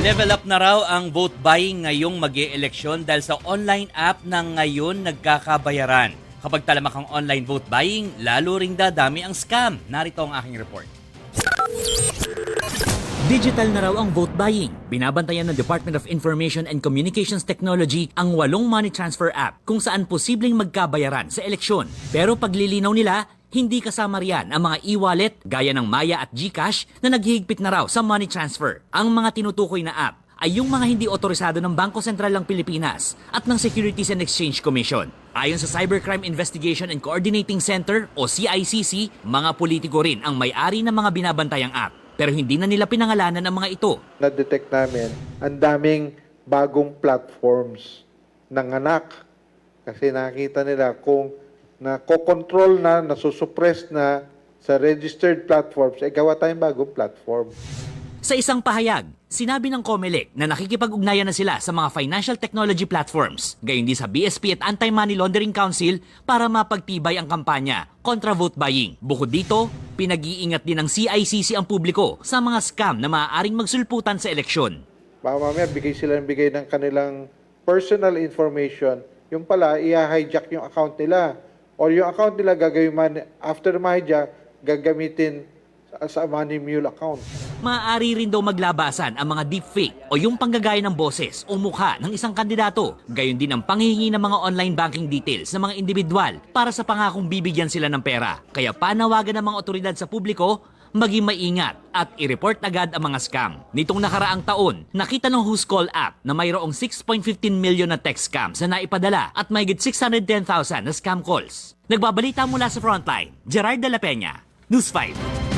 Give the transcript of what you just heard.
Level up na raw ang vote buying ngayong mag-e-eleksyon dahil sa online app na ngayon nagkakabayaran. Kapag talamak ang online vote buying, lalo ring dadami ang scam. Narito ang aking report. Digital na raw ang vote buying. Binabantayan ng Department of Information and Communications Technology ang 8 money transfer app kung saan posibleng magkabayaran sa eleksyon. Pero paglilinaw nila, hindi kasama riyan ang mga e-wallet gaya ng Maya at GCash na naghihigpit na raw sa money transfer. Ang mga tinutukoy na app ay yung mga hindi otorisado ng Bangko Sentral ng Pilipinas at ng Securities and Exchange Commission. Ayon sa Cybercrime Investigation and Coordinating Center o CICC, mga politiko rin ang may-ari ng mga binabantayang app. Pero hindi na nila pinangalanan ang mga ito. Na-detect namin ang daming bagong platforms ng anak. Kasi nakita nila kung nakokontrol na, nasusupress na sa registered platforms, gawa tayong bagong platform. Sa isang pahayag, sinabi ng COMELEC na nakikipag-ugnayan na sila sa mga financial technology platforms, gayon din sa BSP at Anti-Money Laundering Council para mapagtibay ang kampanya kontra vote buying. Bukod dito, pinag-iingat din ng CICC ang publiko sa mga scam na maaaring magsulputan sa eleksyon. Baka mamaya bigay sila ng bigay ng kanilang personal information, yung pala, i-hijack yung account nila. Or yung account nila gagawin after ma-hijack, gagamitin sa money mule account. Maaari rin daw maglabasan ang mga deepfake o yung panggagaya ng boses o mukha ng isang kandidato. Gayon din ang panghihingi ng mga online banking details ng mga individual para sa pangakong bibigyan sila ng pera. Kaya panawagan ng mga otoridad sa publiko, maging maingat at i-report agad ang mga scam. Nitong nakaraang taon, nakita ng Who's Call app na mayroong 6.15 million na text scams na naipadala at mahigit 610,000 na scam calls. Nagbabalita mula sa Frontline, Gerard de la Peña, News 5.